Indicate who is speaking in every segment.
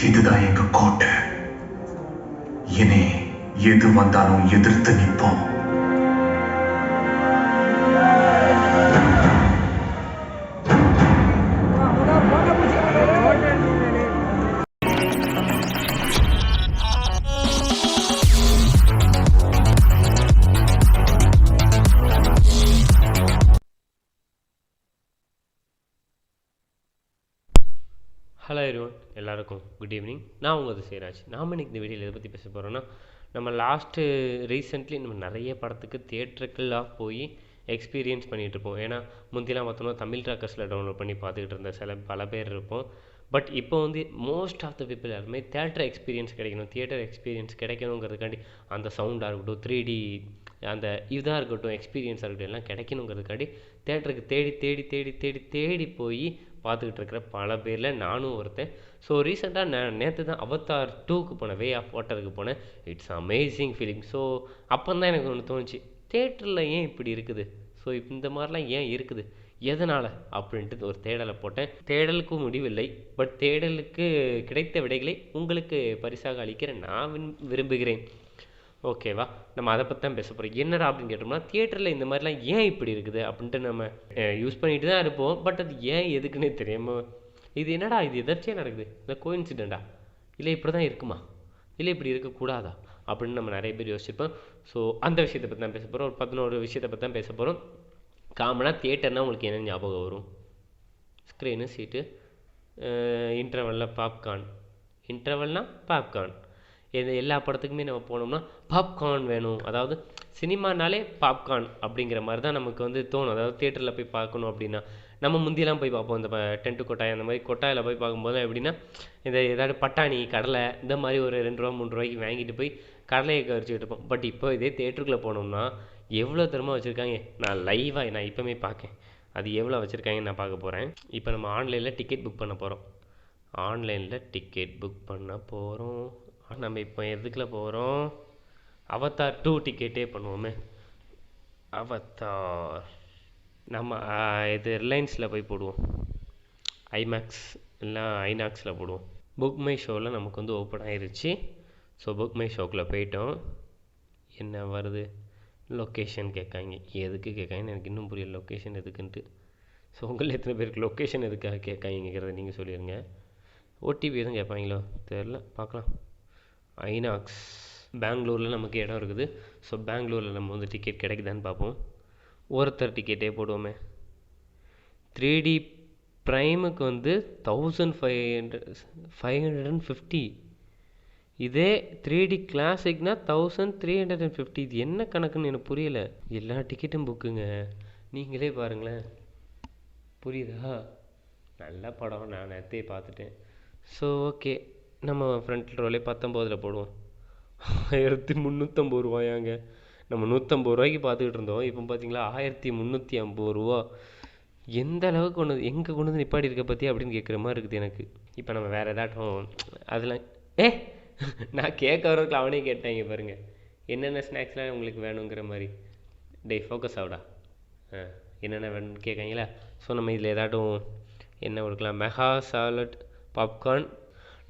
Speaker 1: இதுதான் எங்க கோட்டை. இனி எது வந்தாலும் எதிர்த்து நிற்போம்.
Speaker 2: ஹலோ எவ்ரிவன், எல்லாருக்கும் குட் ஈவினிங். நான் உங்கள் அதிசயராஜ். நாம் இன்னைக்கு இந்த வீடியோவில் எதை பற்றி பேச போகிறோன்னா, நம்ம ரீசெண்ட்லி நம்ம நிறைய படத்துக்கு தியேட்டருக்கெல்லாம் போய் எக்ஸ்பீரியன்ஸ் பண்ணிகிட்ருப்போம். ஏன்னா முந்திலாம் பார்த்தோம்னா தமிழ் ட்ராக்கர்ஸில் டவுன்லோட் பண்ணி பார்த்துக்கிட்டு இருந்த பல பேர் இருப்போம். பட் இப்போ வந்து மோஸ்ட் ஆஃப் த பீப்புள் எல்லாருமே தியேட்டர் எக்ஸ்பீரியன்ஸ் கிடைக்கணுங்கிறதுக்காண்டி அந்த சவுண்டாக இருக்கட்டும், 3D அந்த இதாக இருக்கட்டும், எக்ஸ்பீரியன்ஸாக இருக்கட்டும், எல்லாம் கிடைக்கணுங்கிறதுக்காண்டி தியேட்டருக்கு தேடி தேடி தேடி தேடி தேடி போய் பார்த்துக்கிட்டு இருக்கிற பல பேரில் நானும் ஒருத்தன். ஸோ ரீசெண்டாக நேற்று தான் அவதார் 2க்கு போனேன், வே ஆஃப் வாட்டருக்கு போனேன். It's amazing feeling. ஸோ அப்போ தான் எனக்கு ஒன்று தோணுச்சு, தேட்டரில் ஏன் இப்படி இருக்குது, ஸோ இந்த மாதிரிலாம் ஏன் இருக்குது, எதனால் அப்படின்ட்டு ஒரு தேடலை போட்டேன். தேடலுக்கும் முடிவில்லை, பட் தேடலுக்கு கிடைத்த விடைகளை உங்களுக்கு பரிசாக அளிக்கிற நான் விரும்புகிறேன். ஓகேவா, நம்ம அதை பற்றி தான் பேச போகிறோம். என்னடா அப்படின்னு கேட்டோம்னா, தியேட்டரில் இந்த மாதிரிலாம் ஏன் இப்படி இருக்குது அப்படின்ட்டு நம்ம யூஸ் பண்ணிட்டு தான் இருப்போம். பட் அது ஏன் எதுக்குன்னே தெரியாமல், இது என்னடா இது எதர்ச்சியாக நடக்குது, இந்த கோஇன்சிடெண்ட்டா, இல்லை இப்படி தான் இருக்குமா, இல்லை இப்படி இருக்கக்கூடாதா அப்படின்னு நம்ம நிறைய பேர் யோசிச்சிருப்போம். ஸோ அந்த விஷயத்தை பற்றி தான் பேச போகிறோம். ஒரு 11 விஷயத்தை பற்றி தான் பேச போகிறோம். காமனாக தியேட்டர்னால் உங்களுக்கு என்ன ஞாபகம் வரும்? ஸ்க்ரீனு, சீட்டு, இன்டர்வலில் பாப்கார்ன். எல்லா படத்துக்குமே நம்ம போனோம்னா பாப்கார்ன் வேணும். அதாவது சினிமானாலே பாப்கார்ன் அப்படிங்கிற மாதிரி தான் நமக்கு வந்து தோணும். அதாவது தியேட்டரில் போய் பார்க்கணும் அப்படின்னா, நம்ம முந்தியெல்லாம் போய் பார்ப்போம், இந்த டென்ட்டு கொட்டாய் அந்த மாதிரி கொட்டாயில் போய் பார்க்கும்போது எப்படின்னா, இந்த ஏதாவது பட்டாணி, கடலை இந்த மாதிரி ஒரு 2 ரூபா 3 ரூபாய்க்கு வாங்கிட்டு போய் கடலையை கரிச்சிக்கிட்டு இருப்போம். பட் இப்போ இதே தியேட்டருக்குள்ளே போனோம்னா எவ்வளோ தரமாக வச்சுருக்காங்க. நான் இப்போமே பார்க்கேன், அது எவ்வளோ வச்சுருக்காங்கன்னு நான் பார்க்க போகிறேன். இப்போ நம்ம ஆன்லைனில் டிக்கெட் புக் பண்ண போகிறோம். நம்ம இப்போ எதுக்குள்ள போகிறோம்? அவதார் 2 டிக்கெட்டே பண்ணுவோமே. அவதார் நம்ம இது ரிலையன்ஸில் போய் போடுவோம், ஐமேக்ஸ் இல்லை ஐநாக்ஸில் போடுவோம். புக் மை ஷோவில் நமக்கு வந்து ஓப்பன் ஆயிடுச்சு. ஸோ புக் மை ஷோக்குள்ளே போயிட்டோம். என்ன வருது? லொக்கேஷன் கேட்காங்க. எதுக்கு கேட்காங்கன்னு எனக்கு இன்னும் புரியல, லொக்கேஷன் எதுக்குன்ட்டு. ஸோ உங்களில் எத்தனை பேருக்கு லொக்கேஷன் எதுக்காக கேட்காங்கிறத நீங்கள் சொல்லிடுங்க. ஓடிபி எதுவும் கேட்பாங்களோ தெரில, பார்க்கலாம். ஐநாக்ஸ் பெங்களூரில் நமக்கு இடம் இருக்குது. ஸோ பெங்களூரில் நம்ம வந்து டிக்கெட் கிடைக்குதான்னு பார்ப்போம். ஒருத்தர் டிக்கெட்டே போடுவோமே. 3D ப்ரைமுக்கு வந்து 1550. இதே 3D கிளாசிக்னா 1350. இது என்ன கணக்குன்னு எனக்கு புரியலை. எல்லா டிக்கெட்டும் புக்குங்க, நீங்களே பாருங்களேன். புரியுதா? நல்ல படம், நான் நேற்றே பார்த்துட்டேன். ஸோ ஓகே, நம்ம ஃப்ரண்ட் ரோலே 19 போடுவோம். 1350 ரூபாயாங்க. நம்ம 150 ரூபாய்க்கு பார்த்துக்கிட்டு இருந்தோம், இப்போ பார்த்தீங்களா 1350 ரூபா. எந்த அளவுக்கு எங்கே கொண்டு வந்து நிப்பாடி இருக்க பற்றி அப்படின்னு கேட்குற மாதிரி இருக்குது எனக்கு. இப்போ நம்ம வேறு ஏதாட்டும் அதெல்லாம் நான் கேட்க வரதுக்கு அவனே கேட்டாங்க பாருங்க, என்னென்ன ஸ்நாக்ஸ்லாம் உங்களுக்கு வேணுங்கிற மாதிரி. ஃபோக்கஸ் ஆகுடா, என்னென்ன வேணும்னு கேட்காங்களா. ஸோ நம்ம இதில் ஏதாட்டும் என்ன கொடுக்கலாம்? Mega salad popcorn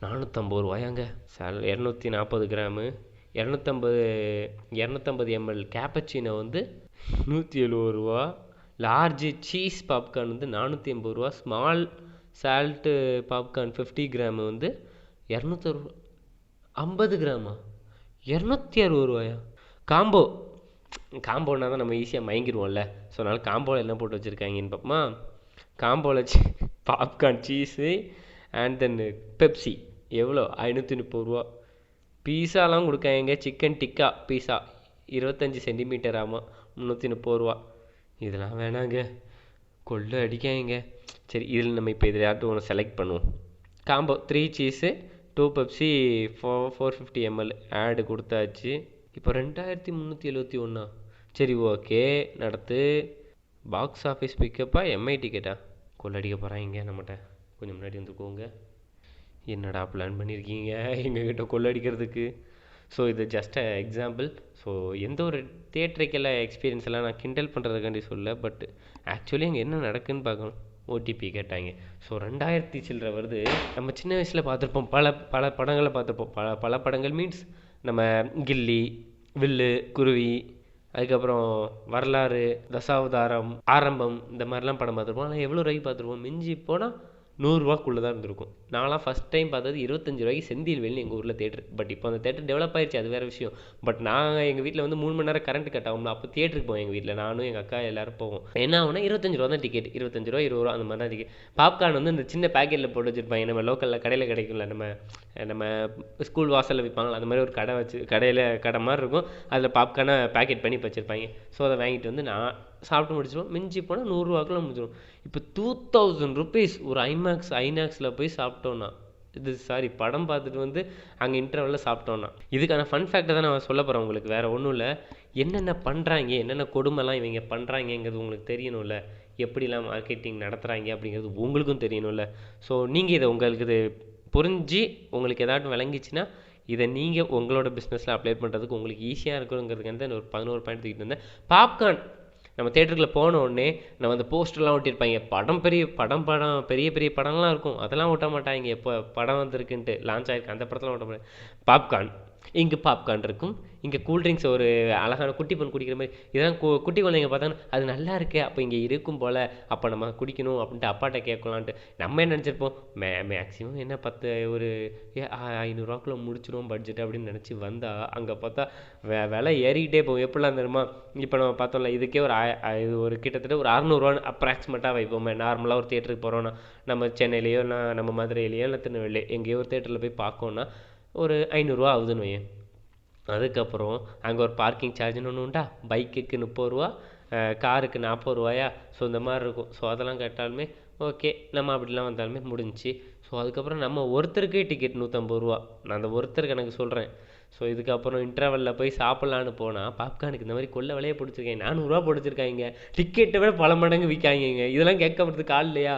Speaker 2: 450 ரூபாயாங்க. 240 gram, 250 ml cappuccino வந்து 170 ரூபா. லார்ஜு சீஸ் பாப்கார்ன் வந்து 480 ரூபா. ஸ்மால் சால்ட்டு பாப்கார்ன் 50 கிராமு வந்து 260. 50 கிராமா 260 ரூபாயா? காம்போனா தான் நம்ம ஈஸியாக மயங்கிடுவோம்ல. ஸோ அதனால் காம்போவில் என்ன போட்டு வச்சுருக்காங்கன்னு பார்ப்போமா. காம்போவில் popcorn, cheese and then Pepsi எவ்வளோ? 530 ரூபா. பீஸாலாம் கொடுக்காங்க. சிக்கன் டிக்கா பீஸா 25 சென்டிமீட்டர் ஆமாம், 330 ரூபா. இதெல்லாம் வேணாங்க, கொள்ளை அடிக்காங்க. சரி, இதில் நம்ம இப்போ இதில் யார்ட்டும் ஒன்று செலக்ட் பண்ணுவோம். காம்போ 3 சீஸு 2 பெப்சி 450 ml ஆடு கொடுத்தாச்சு. இப்போ 2371. சரி ஓகே, நடத்து. பாக்ஸ் ஆஃபீஸ் பிக்கப்பா எம்ஐ டிக்கெட்டா? கொள்ளடிக்க போகிறாங்க நம்மகிட்ட. கொஞ்சம் முன்னாடி வந்துக்கோங்க. என்னடா பிளான் பண்ணியிருக்கீங்க எங்ககிட்ட கொள்ளடிக்கிறதுக்கு? ஸோ இது ஜஸ்ட் எக்ஸாம்பிள். ஸோ எந்த ஒரு தியேட்டருக்கெல்லாம் எக்ஸ்பீரியன்ஸ் எல்லாம் நான் கிண்டல் பண்ணுறதுக்காண்டி சொல்ல, பட் ஆக்சுவலி அங்கே என்ன நடக்குதுன்னு பார்க்கணும். ஓடிபி கேட்டாங்க. ஸோ 2000 சில்லற வருது. நம்ம சின்ன வயசில் பார்த்துருப்போம், பல பல படங்களை பார்த்துருப்போம். பல பல படங்கள் மீன்ஸ் நம்ம கில்லி, வில்லு, குருவி, அதுக்கப்புறம் வரலாறு, தசாவதாரம், ஆரம்பம், இந்த மாதிரிலாம் படம் பார்த்துருப்போம். ஆனால் எவ்வளோ ரூபாய்க்கு பார்த்துருப்போம்? மிஞ்சி போனால் 100 ரூபாக்குள்ளே தான் இருந்திருக்கும். நான்லாம் ஃபஸ்ட் டைம் பார்த்தது 25 ரூபாய்க்கு செந்தில் வேல்னு எங்கள் ஊரில் தேட்டர். பட் இப்போ அந்த தேட்டர் டெவலப் ஆயிடுச்சு, அது வேறு விஷயம். பட் நாங்கள் எங்கள் வீட்டில் வந்து 3 மணி நேரம் கரண்ட் கட் ஆகும்ல, அப்போ தேட்டருக்கு போவோம். எங்கள் வீட்டில் நானும் எங்கள் அக்கா எல்லோரும் போவோம். என்ன ஆகுனா 25 ரூபா தான் டிக்கெட், 25 ரூபா 20 ரூபா அந்த மாதிரி தான் டிக்கெட். பாப்கார்ன் வந்து இந்த சின்ன பேக்கெட்டில் போட்டு வச்சுருப்பாங்க, நம்ம லோக்கலில் கடையில் கிடைக்கும்ல, நம்ம ஸ்கூல் வாசலில் விற்பாங்களா, அந்த மாதிரி ஒரு கடை வச்சு, கடை மாதிரி இருக்கும், அதில் பாப்கார்னை பேக்கெட் பண்ணி வச்சுருப்பாங்க. ஸோ அதை வாங்கிட்டு வந்து நான் சாப்பிட்டு முடிச்சிடுவோம். மிஞ்சி போனால் 100 ரூபாக்குள்ள முடிச்சிடும். இப்போ 2000 ருபீஸ் ஒரு ஐநாக்ஸில் போய் சாப்பிட்டோன்னா, இது சாரி படம் பார்த்துட்டு வந்து அங்கே இன்டர்வலில் சாப்பிட்டோன்னா. இதுக்கான ஃபன் ஃபேக்டை தான் நான் சொல்ல போகிறேன் உங்களுக்கு, வேறு ஒன்றும் இல்லை. என்னென்ன பண்ணுறாங்க, என்னென்ன கொடுமைலாம் இவங்க பண்ணுறாங்கங்கிறது உங்களுக்கு தெரியணும்ல, எப்படிலாம் மார்க்கெட்டிங் நடத்துகிறாங்க அப்படிங்கிறது உங்களுக்கும் தெரியணும்ல. ஸோ நீங்கள் இதை உங்களுக்கு இது புரிஞ்சு உங்களுக்கு ஏதாட்டும் விளங்கிச்சுன்னா இதை நீங்கள் உங்களோட பிஸ்னஸில் அப்ளை பண்ணுறதுக்கு உங்களுக்கு ஈஸியாக இருக்கணுங்கிறதுக்கு ஒரு 11 பாயிண்ட் தூக்கிட்டு வந்தேன். பாப்கார்ன் நம்ம தேட்டருக்குள்ளே போன உடனே நம்ம அந்த போஸ்டர்லாம் ஒட்டியிருப்பாங்க. பெரிய பெரிய படம்லாம் இருக்கும், அதெல்லாம் ஒட்ட மாட்டாங்க. இப்போ படம் வந்திருக்குன்ட்டு லான்ச் ஆகிருக்கு அந்த படத்தெலாம் ஒட்ட மாட்டாங்க. பாப்கார்ன், இங்கே பாப்கார்ன் இருக்கும், இங்கே கூல்ட்ரிங்க்ஸ் ஒரு அழகான குட்டி பொண்ணு குடிக்கிற மாதிரி, இதெல்லாம் குட்டி குழந்தைங்க பார்த்தாங்கன்னா அது நல்லா இருக்குது, அப்போ இங்கே இருக்கும் போல், அப்போ நம்ம குடிக்கணும் அப்படின்ட்டு அப்பாட்ட கேட்கலான்ட்டு நம்ம என்ன நினச்சிருப்போம், மேக்ஸிமம் என்ன ஒரு 500 ரூபாக்குள்ளே முடிச்சிடும் பட்ஜெட் அப்படின்னு நினச்சி வந்தால் அங்கே பார்த்தா விலை ஏறிக்கிட்டே போகும். எப்படிலாம் தெரியுமா, இப்போ நம்ம பார்த்தோம்ல, இதுக்கே இது ஒரு கிட்டத்தட்ட ஒரு 600 அப்ராக்சிமேட்டாக வைப்போமே. நார்மலாக ஒரு தேட்டருக்கு போகிறோன்னா, நம்ம சென்னையிலையோ நம்ம மதுரையிலையோ இல்லை திருநெல்வேலியோ எங்கேயோ ஒரு தேட்டரில் போய் பார்க்கோன்னா ஒரு 500 ரூபா ஆகுதுன்னு வையேன். அதுக்கப்புறம் அங்கே ஒரு பார்க்கிங் சார்ஜுன்னு ஒன்று உண்டா, பைக்குக்கு 30 ரூபா, காருக்கு 40 ரூபாயா. ஸோ இந்த மாதிரி இருக்கும். ஸோ அதெல்லாம் கேட்டாலுமே ஓகே, நம்ம அப்படிலாம் வந்தாலுமே முடிஞ்சிச்சு. ஸோ அதுக்கப்புறம் நம்ம ஒருத்தருக்கே டிக்கெட் 150 ரூபா. நான் அந்த ஒருத்தருக்கு எனக்கு சொல்கிறேன். ஸோ இதுக்கப்புறம் இன்டர்வலில் போய் சாப்பிட்லான்னு போனால் பாப்கார்னுக்கு இந்த மாதிரி கொள்ள விலையை பிடிச்சிருக்காங்க, 400 ரூபா பிடிச்சிருக்காங்க. டிக்கெட்டை விட பல மடங்கு விற்காங்க. இதெல்லாம் கேட்கறதுக்கு ஆள் இல்லையா?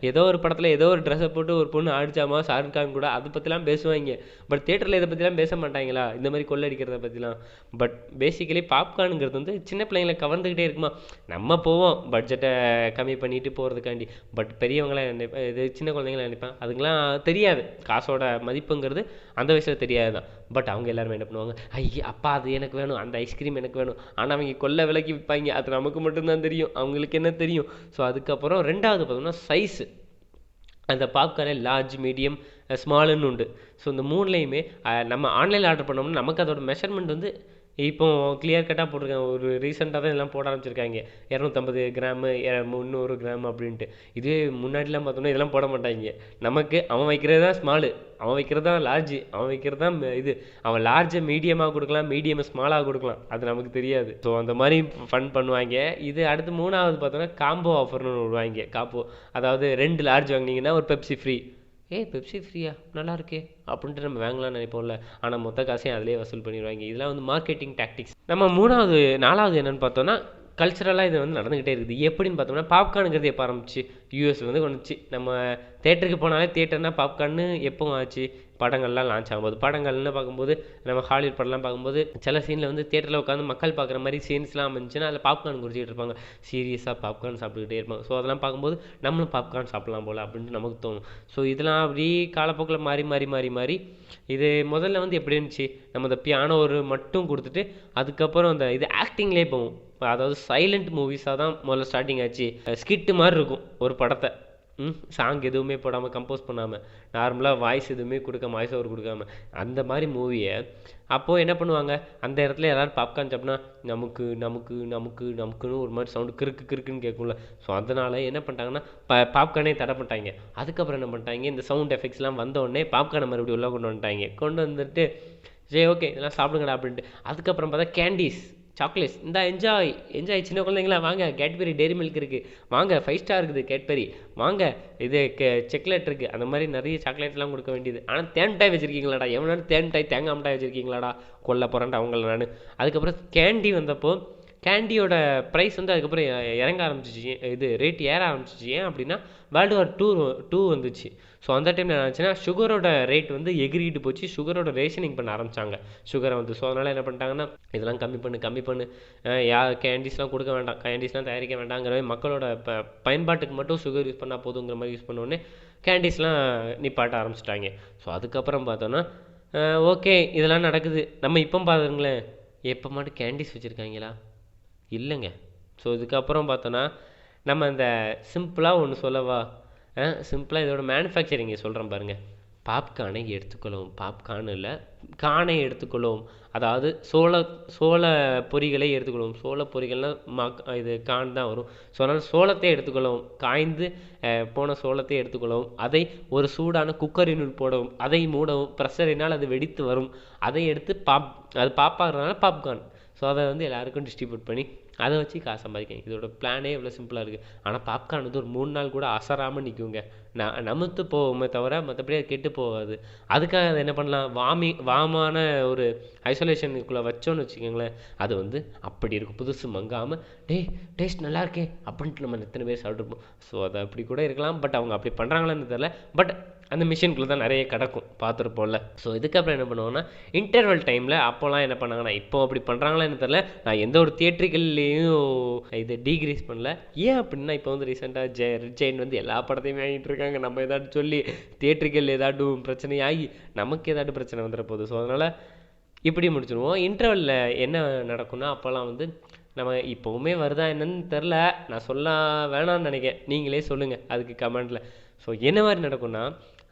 Speaker 2: ஏதோ ஒரு படத்தில் ஏதோ ஒரு ட்ரெஸ்ஸை போட்டு ஒரு பொண்ணு ஆடிச்சாமா ஷாருக் கான் கூட, அதை பற்றிலாம் பேசுவாங்க. பட் தேட்டரில் இதை பற்றிலாம் பேச மாட்டாங்களா, இந்த மாதிரி கொள்ளடிக்கிறத பற்றிலாம். பட் பேசிக்கலி பாப்கார்னுங்கிறது வந்து சின்ன பிள்ளைங்களை கவர்ந்துக்கிட்டே இருக்குமா. நம்ம போவோம் பட்ஜெட்டை கம்மி பண்ணிட்டு போகிறதுக்காண்டி. பட் பெரியவங்களாம் இது சின்ன குழந்தைங்களாம் நினைப்பாங்க, அதுக்கெலாம் தெரியாது காசோட மதிப்புங்கிறது அந்த வயசில் தெரியாது தான். பட் அவங்க எல்லாருமே என்ன பண்ணுவாங்க, ஐயா அப்பா அது எனக்கு வேணும், அந்த ஐஸ்கிரீம் எனக்கு வேணும். ஆனால் அவங்க கொள்ள விலைக்கு விற்பாங்க, அது நமக்கு மட்டும்தான் தெரியும், அவங்களுக்கு என்ன தெரியும். ஸோ அதுக்கப்புறம் ரெண்டாவது பார்த்தோம்னா சைஸு. அந்த பாப்கார்னே லார்ஜ், மீடியம், ஸ்மாலுன்னு உண்டு. ஸோ இந்த மூணுலேயுமே நம்ம ஆன்லைனில் ஆர்டர் பண்ணோம்னா நமக்கு அதோட மெஷர்மெண்ட் வந்து இப்போ கிளியர் கட்டாக போட்டிருக்காங்க. ஒரு ரீசெண்டாக தான் இதெல்லாம் போட ஆரம்பிச்சிருக்காங்க, 250 கிராமு 300 கிராம் அப்படின்ட்டு. இதே முன்னாடிலாம் பார்த்தோம்னா இதெல்லாம் போட மாட்டாங்க. நமக்கு அவன் வைக்கிறது தான் ஸ்மாலு, அவன் வைக்கிறது தான் லார்ஜு, அவன் வைக்கிறது தான் இது. அவன் லார்ஜை மீடியமாக கொடுக்கலாம், மீடியம் ஸ்மாலாக கொடுக்கலாம், அது நமக்கு தெரியாது. ஸோ அந்த மாதிரி ஃபன் பண்ணுவாங்க. இது அடுத்து மூணாவது பார்த்தோன்னா காம்போ ஆஃபர்னு விடுவாங்க. அதாவது 2 லார்ஜ் வாங்கினீங்கன்னா ஒரு பெப்சி ஃப்ரீ. பெப்சி ஃப்ரீயா, நல்லா இருக்கே அப்படின்ட்டு நம்ம வாங்கலாம்னு நினைப்போம்ல. ஆனால் மொத்த காசையும் அதிலே வசூல் பண்ணிடுவாங்க. இதெல்லாம் வந்து மார்க்கெட்டிங் டாக்டிக்ஸ். நம்ம நாலாவது என்னென்னு பார்த்தோன்னா கல்ச்சரலாக இது வந்து நடந்துக்கிட்டே இருக்குது. எப்படின்னு பார்த்தோம்னா பாப்கார்னுங்கிறது எப்போ ஆரம்பிச்சு யூஎஸ்ல வந்து வந்துச்சு. நம்ம தேட்டருக்கு போனாலே தேட்டர்னா பாப்கார்னு எப்போ ஆச்சு, படங்கள்லாம் லான்ச் ஆகும்போது. படங்கள்னு பார்க்கும்போது நம்ம ஹாலிவுட் படம்லாம் பார்க்கும்போது சில சீனில் வந்து தேட்டரில் உட்காந்து மக்கள் பார்க்குற மாதிரி சீன்ஸ்லாம் அமைஞ்சுன்னா அதில் பாப்கார்ன் குடிச்சிட்டு இருப்பாங்க, சீரியஸாக பாப்கார்ன் சாப்பிட்டுக்கிட்டே இருப்பாங்க. ஸோ அதெல்லாம் பார்க்கும்போது நம்மளும் பாப்கார்ன் சாப்பிட்லாம் போல் அப்படின்ட்டு நமக்கு தோணும். ஸோ இதெல்லாம் அப்படி காலப்போக்கில் மாறி இது முதல்ல வந்து எப்படி இருந்துச்சு, நம்ம இந்த பியானோ ஒரு மட்டும் கொடுத்துட்டு அதுக்கப்புறம் அந்த இது ஆக்டிங்லேயே போகும். அதாவது சைலண்ட் மூவிஸாக தான் முதல்ல ஸ்டார்டிங் ஆச்சு. ஸ்கிட்டு மாதிரி இருக்கும் ஒரு படத்தை, சாங் எதுவுமே போடாமல் கம்போஸ் பண்ணாமல் நார்மலாக வாய்ஸ் எதுவுமே வாய்ஸ் ஓவர் கொடுக்காம அந்த மாதிரி மூவியை அப்போது என்ன பண்ணுவாங்க, அந்த இடத்துல எல்லோரும் பாப்கார்ன் சாப்பிட்னா நமக்குன்னு ஒரு மாதிரி சவுண்டு கிறுக்குன்னு கேட்கும்ல. ஸோ அதனால் என்ன பண்ணிட்டாங்கன்னா பாப்கார்னே தடை பண்ணிட்டாங்க. அதுக்கப்புறம் என்ன பண்ணிட்டாங்க, இந்த சவுண்ட் எஃபெக்ட்ஸ்லாம் வந்தோடனே பாப்கார்னை மறுபடியும் உள்ள கொண்டு வந்துட்டு சரி ஓகே இதெல்லாம் சாப்பிடுங்கடா அப்படின்ட்டு. அதுக்கப்புறம் பார்த்தா கேண்டீஸ், சாக்லேட்ஸ், இந்த என்ஜாய் சின்ன குழந்தைங்களா வாங்க, கேட்பரி டெய்ரி மில்க் இருக்குது, வாங்க 5 ஸ்டார் இருக்குது கேட்பரி, வாங்க இது சாக்லேட் இருக்குது, அந்த மாதிரி நிறைய சாக்லேட்லாம் கொடுக்க வேண்டியது. ஆனால் தேன்மிட்டாய் வச்சுருக்கீங்களாடா, எவனாலும் தேங்காய் மிட்டாய் வச்சுருக்கீங்களாடா, கொல்ல போகிறேன்டா அவங்கள நான். அதுக்கப்புறம் கேண்டி வந்தப்போ கேண்டியோட ப்ரைஸ் வந்து அதுக்கப்புறம் இறங்க ஆரம்பிச்சிச்சு, இது ரேட் ஏற ஆரம்பிச்சிச்சு. ஏன் அப்படின்னா வேர்ல்டு வார் 2 வந்துச்சு. ஸோ அந்த டைமில் என்ன ஆச்சுன்னா சுகரோட ரேட் வந்து எகிரிட்டு போச்சு, சுகரோட ரேஷனிங் பண்ண ஆரம்பித்தாங்க சுகரை வந்து. ஸோ அதனால் என்ன பண்ணிட்டாங்கன்னா இதெல்லாம் கம்மி பண்ணு கேண்டீஸ்லாம் கொடுக்க வேண்டாம், கேண்டீஸ்லாம் தயாரிக்க வேண்டாங்கிற மாதிரி மக்களோட பயன்பாட்டுக்கு மட்டும் சுகர் யூஸ் பண்ணால் போதுங்கிற மாதிரி யூஸ் பண்ணோடனே கேண்டீஸ்லாம் நிப்பாட்ட ஆரம்பிச்சிட்டாங்க. ஸோ அதுக்கப்புறம் பார்த்தோன்னா ஓகே இதெல்லாம் நடக்குது. நம்ம இப்போ பாருங்களேன், எப்போ மட்டும் கேண்டீஸ் வச்சுருக்காங்களா? இல்லைங்க. ஸோ இதுக்கப்புறம் பார்த்தோன்னா நம்ம இந்த சிம்பிளாக ஒன்று சொல்லவா, சிம்பிளாக இதோட மேனுஃபேக்சரிங்கை சொல்கிறேன் பாருங்கள். பாப்கார்னை எடுத்துக்கொள்ளவும், பாப்கார்ன் இல்லை கானை எடுத்துக்கொள்ளவும், அதாவது சோள பொரிகளை எடுத்துக்கொள்ளவும். சோள பொரிகள்னால் இது கான் தான் வரும். ஸோ அதனால் சோளத்தை எடுத்துக்கொள்ளவும், காய்ந்து போன சோளத்தை எடுத்துக்கொள்ளவும், அதை ஒரு சூடான குக்கரினுள் போடவும், அதை மூடவும், ப்ரெஷரினால் அது வெடித்து வரும், அதை எடுத்து அது பாப்பாகிறதுனால பாப்கார்ன். ஸோ அதை வந்து எல்லாருக்கும் டிஸ்ட்ரிபியூட் பண்ணி அதை வச்சு காசு சம்பாதிக்கணும். இதோட பிளானே எவ்வளோ சிம்பிளாக இருக்குது. ஆனால் பாப்கார்ன் வந்து ஒரு 3 நாள் கூட அசராமல் நிற்குங்க, நமுத்து போவோமே தவிர மற்றபடி அது கெட்டு போகாது. அதுக்காக அதை என்ன பண்ணலாம், வாமான ஒரு ஐசோலேஷனுக்குள்ளே வச்சோன்னு வச்சுக்கோங்களேன், அது வந்து அப்படி இருக்கும், புதுசு மங்காமல் டேஸ்ட் நல்லா இருக்கே அப்படின்ட்டு நம்ம எத்தனை பேர் சாப்பிட்ருப்போம். ஸோ அது அப்படி கூட இருக்கலாம், பட் அவங்க அப்படி பண்ணுறாங்களான்னு தெரில. பட் அந்த மிஷின்குள்ளே தான் நிறைய கிடக்கும், பார்த்துருப்போம்ல. ஸோ இதுக்கப்புறம் என்ன பண்ணுவோன்னா இன்டர்வல் டைமில் அப்போலாம் என்ன பண்ணாங்கன்னா, இப்போ அப்படி பண்ணுறாங்களான்னு தெரில, நான் எந்த ஒரு தியேட்டர்கள்லேயும் இது டீக்ரீஸ் பண்ணல. ஏன் அப்படின்னா இப்போ வந்து ரீசெண்டாக ரெட் ஜெயின் வந்து எல்லா படத்தையுமே வாங்கிட்டு இருக்காங்க. நம்ம ஏதாட்டும் சொல்லி தியேட்டர்கள் ஏதாட்டும் பிரச்சனையாகி நமக்கு ஏதாட்டும் பிரச்சனை வந்துட போகுது. ஸோ அதனால் இப்படி முடிச்சிடுவோம். இன்டர்வலில் என்ன நடக்கும்னா அப்போல்லாம் வந்து நம்ம இப்போவுமே வருதா என்னன்னு தெரில, நான் சொல்ல வேணான்னு நினைக்கிறேன், நீங்களே சொல்லுங்கள் அதுக்கு கமெண்டில். ஸோ என்ன மாதிரி நடக்கும்னா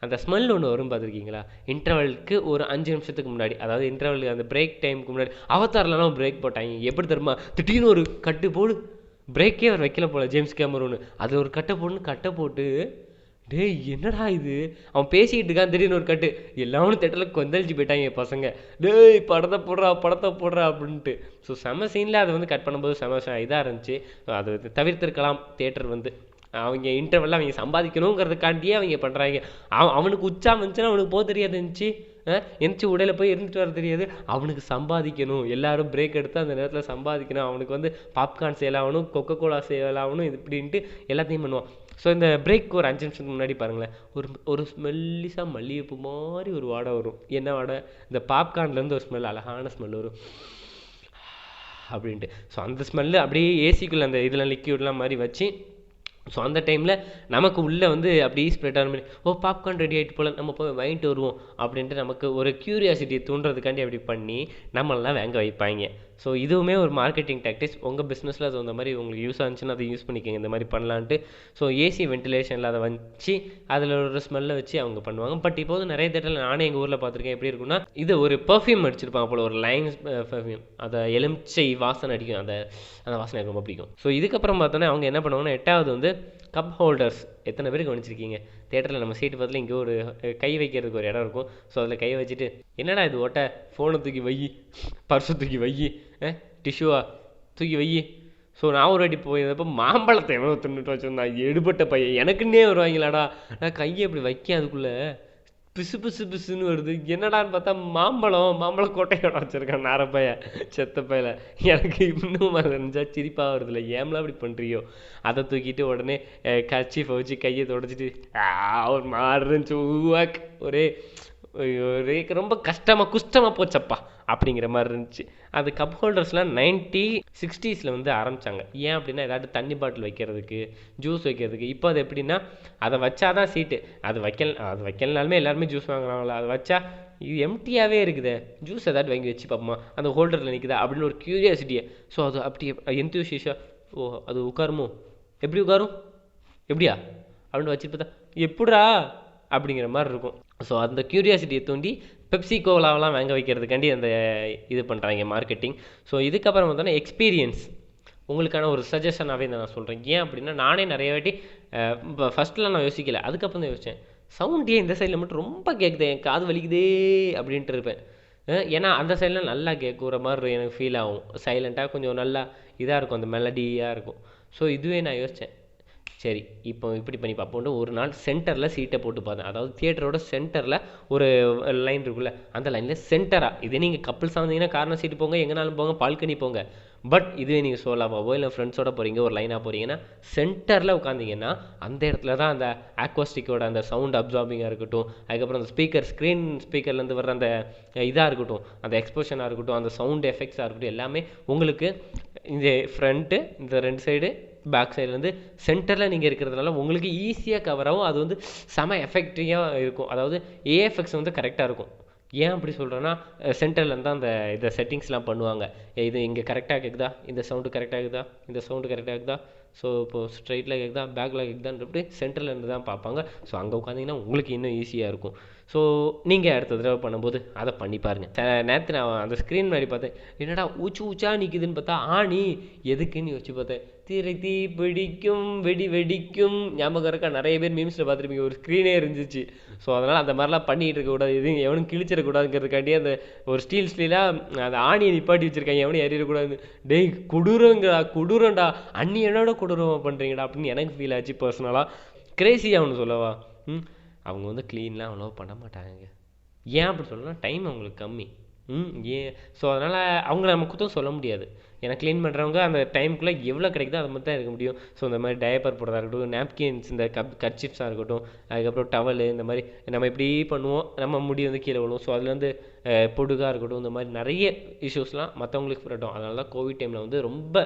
Speaker 2: அந்த ஸ்மெல் ஒன்று வரும் பார்த்துருக்கீங்களா, இன்டர்வலுக்கு ஒரு 5 நிமிஷத்துக்கு முன்னாடி, அதாவது இன்டர்வல் அந்த பிரேக் டைமுக்கு முன்னாடி. அவதார்லாம் பிரேக் போட்டாங்க, எப்படி தெரியுமா, திடீர்னு ஒரு கட்டு போடு, பிரேக்கே அவர் வைக்கல போல ஜேம்ஸ் கேமரூன்னு, அது ஒரு கட்டை போட்டு டேய் என்னடா இது, அவன் பேசிக்கிட்டு இருக்கான், திடீர்னு ஒரு கட்டு, எல்லாரும் தேட்டரில் கொந்தளிச்சு போயிட்டாங்க பசங்க, டேய் படத்தை போடுறா அப்படின்ட்டு. ஸோ செம சீனில் அதை வந்து கட் பண்ணும்போது செம இதாக இருந்துச்சு. அதை தவிர்த்திருக்கலாம். தேட்டர் வந்து அவங்க இன்டர்வெல்லாம் அவங்க சம்பாதிக்கணுங்கிறதுக்காண்டியே அவங்க பண்ணுறாங்க. அவனுக்கு உச்சா வந்துச்சுன்னா அவனுக்கு போக தெரியாது, எந்திச்சு உடையில போய் இருந்துட்டு வர தெரியாது, அவனுக்கு சம்பாதிக்கணும், எல்லாரும் பிரேக் எடுத்து அந்த நேரத்தில் சம்பாதிக்கணும், அவனுக்கு வந்து பாப்கார்ன் சேல் ஆகணும், கொக்கோ கோலா சேல் ஆகணும், இது இப்படின்ட்டு எல்லாத்தையும் பண்ணுவான். ஸோ இந்த பிரேக் ஒரு 5 நிமிஷத்துக்கு முன்னாடி பாருங்களேன், ஒரு ஸ்மெல்லிஸாக மல்லிகைப்பூ மாதிரி ஒரு வாடை வரும். என்ன வாடை, இந்த பாப்கார்ன்லேருந்து ஒரு ஸ்மெல், அழகான ஸ்மெல் வரும் அப்படின்ட்டு. ஸோ அந்த ஸ்மெல்லு அப்படியே ஏசிக்குள்ளே அந்த இதெல்லாம் லிக்யூட்லாம் மாதிரி வச்சு, ஸோ அந்த டைமில் நமக்கு உள்ளே வந்து அப்படியே ஸ்ப்ரெட் ஆன மாதிரி, பாப்கார்ன் ரெடி ஆகிட்டு போல், நம்ம போய் வாங்கிட்டு வருவோம் அப்படின்ட்டு நமக்கு ஒரு க்யூரியாசிட்டியை தூண்டுறதுக்காண்டி அப்படி பண்ணி நம்மளெலாம் வாங்க வைப்பாங்க. ஸோ இதுவுமே ஒரு மார்க்கெட்டிங் டாக்டிக்ஸ். உங்கள் பிஸ்னஸில் அது அந்த மாதிரி உங்களுக்கு யூஸ் ஆச்சுன்னா அதை யூஸ் பண்ணிக்கோங்க, இந்த மாதிரி பண்ணலான்ட்டு. ஸோ ஏசி வென்டிலேஷனில் அதை வச்சு அதில் ஒரு ஸ்மெல்லை வச்சு அவங்க பண்ணுவாங்க. பட் இப்போ வந்து நிறைய தேட்டரில் நானே எங்கள் ஊரில் பார்த்துருக்கேன், எப்படி இருக்குன்னா இது ஒரு பர்ஃப்யூம் அடிச்சிருப்பாங்க போல், ஒரு லைன்ஸ் பர்ஃப்யூம், அதை எலுமிச்சை வாசனை அடிக்கும், அந்த வாசனை எனக்கு ரொம்ப பிடிக்கும். ஸோ இதுக்கப்புறம் பார்த்தோன்னா அவங்க என்ன பண்ணுவாங்கன்னா 8வது வந்து கப் ஹோல்டர்ஸ். எத்தனை பேருக்கு கவனிச்சிருக்கீங்க, தேட்டரில் நம்ம சீட்டு பக்கத்தில் இங்கே ஒரு கை வைக்கிறதுக்கு ஒரு இடம் இருக்கும். ஸோ அதில் கை வச்சுட்டு என்னடா இது ஓட்ட, ஃபோனை தூக்கி வை, பர்ஸை தூக்கி வை, டிஷ்யூவா தூக்கி வை. ஸோ நான் ஒரு வாட்டி போயிருந்தப்போ மாம்பழத்தை எவ்வளோ தின்னுட்டு வச்சுருந்தான், எடுபட்ட பையன், எனக்குன்னே வருவாங்களாடா, நான் கையை அப்படி வைக்க அதுக்குள்ளே பிசுன்னு வருது, என்னடான்னு பார்த்தா மாம்பழ கோட்டையோட வச்சுருக்கான் நாரப்பைய செத்த பையில. எனக்கு இன்னும் அது இருந்துச்சா சிரிப்பாக வருதுல்ல, ஏம்லாம் அப்படி பண்ணுறியோ. அதை தூக்கிட்டு உடனே கர்ச்சீஃபை வச்சு கையை தொடச்சிட்டு ஒரு மாதிரி இருந்துச்சு, ஒரே ரொம்ப குஷ்டமாக போச்சப்பா அப்படிங்கிற மாதிரி இருந்துச்சு. அது கப் ஹோல்டர்ஸ்லாம் 1960s வந்து ஆரம்பித்தாங்க. ஏன் அப்படின்னா ஏதாவது தண்ணி பாட்டில் வைக்கிறதுக்கு, ஜூஸ் வைக்கிறதுக்கு. இப்போ அது எப்படின்னா அதை வச்சாதான் சீட்டு, அது வைக்கலனாலுமே எல்லாருமே ஜூஸ் வாங்குறாங்களா, அதை வச்சா இது எம்டியாகவே இருக்குது, ஜூஸ் ஏதாட்டு வாங்கி வச்சு பார்ப்போமா அந்த ஹோல்டரில் நிற்குதா அப்படின்னு ஒரு க்யூரியாசிட்டியை. ஸோ அது அப்படி எந்தூசியஸா, அது உட்காருமோ, எப்படி உட்காரும், எப்படியா அப்படின்னு வச்சுட்டு பார்த்தா எப்படா அப்படிங்கிற மாதிரி இருக்கும். ஸோ அந்த க்யூரியாசிட்டியை தூண்டி பெப்சி கோலாவெலாம் வாங்க வைக்கிறதுக்காண்டி அந்த இது பண்ணுறாங்க மார்க்கெட்டிங். ஸோ இதுக்கப்புறம் பார்த்தோன்னா எக்ஸ்பீரியன்ஸ் உங்களுக்கான ஒரு சஜஷனாகவே நான் சொல்கிறேன். ஏன் அப்படின்னா நானே நிறைய வாட்டி ஃபஸ்ட்டில் நான் யோசிக்கலை, அதுக்கப்புறம் தான் யோசித்தேன், சவுண்டே இந்த சைடில் மட்டும் ரொம்ப கேட்குது, என் காது வலிக்குதே அப்படின்ட்டு இருப்பேன். ஏன்னா அந்த சைடில் நல்லா கேட்குற மாதிரி எனக்கு ஃபீல் ஆகும், சைலண்ட்டாக கொஞ்சம் நல்லா இதாக இருக்கும், அந்த மெலடியாக இருக்கும். ஸோ இதுவே நான் யோசித்தேன், சரி இப்போ இப்படி பண்ணி பார்ப்போம்னு ஒரு நாள் சென்டரில் சீட்டை போட்டு பார்த்தேன். அதாவது தியேட்டரோட சென்டரில் ஒரு லைன் இருக்குல்ல, அந்த லைனில் சென்டராக, இதே நீங்கள் கப்புள்ஸாக வந்தீங்கன்னா கார்னர் சீட்டு போங்க, எங்கேனாலும் போங்க, பால்கனி போங்க. பட் இதுவே நீங்கள் சோலாவாவோ இல்லை ஃப்ரெண்ட்ஸோட போகிறீங்க, ஒரு லைனாக போகிறீங்கன்னா சென்டரில் உட்காந்திங்கன்னா அந்த இடத்துல தான் அந்த ஆக்வாஸ்டிக்கோட அந்த சவுண்ட் அப்சார்பிங்காக இருக்கட்டும், அதுக்கப்புறம் அந்த ஸ்க்ரீன் ஸ்பீக்கர்லேருந்து வர்ற அந்த இதாக இருக்கட்டும், அந்த எக்ஸ்போஷனாக இருக்கட்டும், அந்த சவுண்ட் எஃபெக்ட்ஸாக இருக்கட்டும், எல்லாமே உங்களுக்கு இந்த ஃப்ரண்ட்டு, இந்த 2 சைடு, பேக் சைட்லேருந்து சென்டரில் நீங்கள் இருக்கிறதுனால உங்களுக்கு ஈஸியாக கவர் ஆகும். அது வந்து செம எஃபெக்டிவாக இருக்கும். அதாவது ஏஎஃப்எக்ஸ் வந்து கரெக்டாக இருக்கும். ஏன் அப்படி சொல்கிறேன்னா, சென்டர்லேருந்து தான் அந்த இதை செட்டிங்ஸ்லாம் பண்ணுவாங்க. இது இங்கே கரெக்டாக கேட்குதா, இந்த சவுண்டு கரெக்டாக கேட்குதா, இந்த சவுண்டு கரெக்டாக கேட்குதா, ஸோ இப்போது ஸ்ட்ரைட்டில் கேட்குதா, பேக்கில் கேட்குதான்னு சென்டரில் இருந்து தான் பார்ப்பாங்க. ஸோ அங்கே உட்காந்திங்கன்னா உங்களுக்கு இன்னும் ஈஸியாக இருக்கும். ஸோ நீங்கள் அடுத்த தடவை பண்ணும்போது அதை பண்ணி பாருங்கள். நேற்று நான் அந்த ஸ்க்ரீன் மாதிரி பார்த்தேன், என்னடா ஊச்சா நிற்குதுன்னு பார்த்தா ஆணி எதுக்குன்னு யோசிச்சு பார்த்தேன். தீ பிடிக்கும் வெடி வெடிக்கும் ஞாபகம் இருக்கா? நிறைய பேர் மீம்ஸில் பார்த்துருப்பீங்க, ஒரு ஸ்க்ரீனே இருந்துச்சு. ஸோ அதனால் அந்த மாதிரிலாம் பண்ணிகிட்டு இருக்கக்கூடாது, இது எவனும் கிழிச்சிடக்கூடாதுங்கிறதுக்காண்டியே அந்த ஒரு ஸ்டீலாக அந்த ஆணியை நிப்பாட்டி வச்சுருக்காங்க, எவனும் ஏறிடக்கூடாது. டேய் குடுறண்டா அண்ணி என்னோட கொடூரமாக பண்ணுறீங்கடா அப்படின்னு எனக்கு ஃபீல் ஆச்சு பர்சனலாக. கிரேசியாக ஒன்று சொல்லவா, அவங்க வந்து க்ளீன்லாம் அவ்வளோவா பண்ண மாட்டாங்க. ஏன் அப்படி சொல்லலாம், டைம் அவங்களுக்கு கம்மி. ஏன் ஸோ அதனால் அவங்கள நம்ம குத்தம் சொல்ல முடியாது. ஏன்னா க்ளீன் பண்ணுறவங்க அந்த டைமுக்குள்ளே எவ்வளோ கிடைக்குதோ அதை மட்டும் தான் இருக்க முடியும். ஸோ இந்த மாதிரி டயப்பர் போடுறதா இருக்கட்டும், நாப்கின்ஸ், இந்த கர்ச்சீப்ஸாக இருக்கட்டும், அதுக்கப்புறம் டவலு, இந்த மாதிரி நம்ம இப்படி பண்ணுவோம், நம்ம முடி வந்து கீழே விழுவோம். ஸோ அதுலேருந்து பொடுகாக இருக்கட்டும், இந்த மாதிரி நிறைய இஷ்யூஸ்லாம் மற்றவங்களுக்கு ஸ்ப்ரெட்டும். அதனால தான் கோவிட் டைமில் வந்து ரொம்ப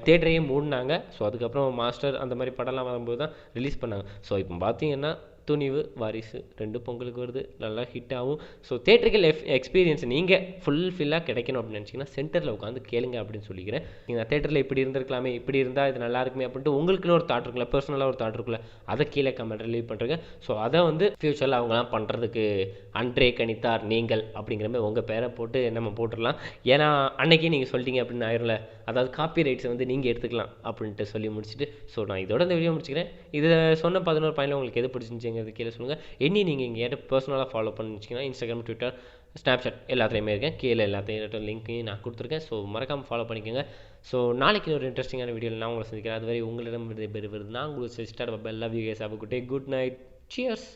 Speaker 2: தியேட்டரையே மூடினாங்க. ஸோ அதுக்கப்புறம் மாஸ்டர் அந்த மாதிரி படம்லாம் வரும்போது தான் ரிலீஸ் பண்ணாங்க. ஸோ இப்போ பார்த்தீங்கன்னா துணிவு, வாரிசு 2 பொங்கலுக்கு வருது, நல்லா ஹிட் ஆகும். ஸோ தியேட்டருக்கு எக்ஸ்பீரியன்ஸ் நீங்கள் ஃபுல்ஃபில்லாக கிடைக்கணும் அப்படின்னு நினச்சிங்கன்னா சென்டரில் உட்காந்து கேளுங்க அப்படின்னு சொல்லிக்கிறேன். நீங்கள் தியேட்டரில் இப்படி இருந்திருக்கலாமே, இப்படி இருந்தால் இது நல்லா இருக்குமே அப்படின்ட்டு உங்களுக்குன்னு ஒரு தாட் இருக்குல்ல, பர்சனலாக ஒரு தாட் இருக்குல்ல, அதை கீழே கமெண்ட் ரிலீவ் பண்ணுறேங்க. ஸோ அதை வந்து ஃப்யூச்சரில் அவங்களாம் பண்ணுறதுக்கு அன்றே கணித்தார் நீங்கள் அப்படிங்கிற மாதிரி உங்கள் பேரை போட்டு நம்ம போட்டுடலாம். ஏன்னா அன்னைக்கே நீங்கள் சொல்லிட்டீங்க அப்படின்னு ஆயிரும்ல, அதாவது காப்பி ரைட்ஸை வந்து நீங்கள் எடுத்துக்கலாம் அப்படின்ட்டு சொல்லி முடிச்சுட்டு, ஸோ நான் இதோட இந்த வீடியோ முடிச்சுக்கிறேன். இதை சொன்ன 11 பாயிண்டில் உங்களுக்கு எது பிடிச்சிருந்துச்சிங்கிறது கீழே சொல்லுங்கள். நீங்கள் எங்கிட்ட பர்சனலாக ஃபாலோ பண்ணிச்சிங்கன்னா இன்ஸ்டாகிராம், ட்விட்டர், ஸ்னாப்சாட் எல்லாத்துலேயுமே இருக்கேன். கீழே எல்லாத்தையும் லிங்க்கையும் நான் கொடுத்துருக்கேன். ஸோ மறக்காமல் ஃபாலோ பண்ணிக்கோங்க. ஸோ நாளைக்கு ஒரு இன்ட்ரெஸ்டிங்கான வீடியோவில் நான் உங்களை சந்திக்கிறேன். அதுவரை உங்களிடம் பெறுவது நான் உங்களுக்கு sister. Love you guys. Have a good day, good night, cheers.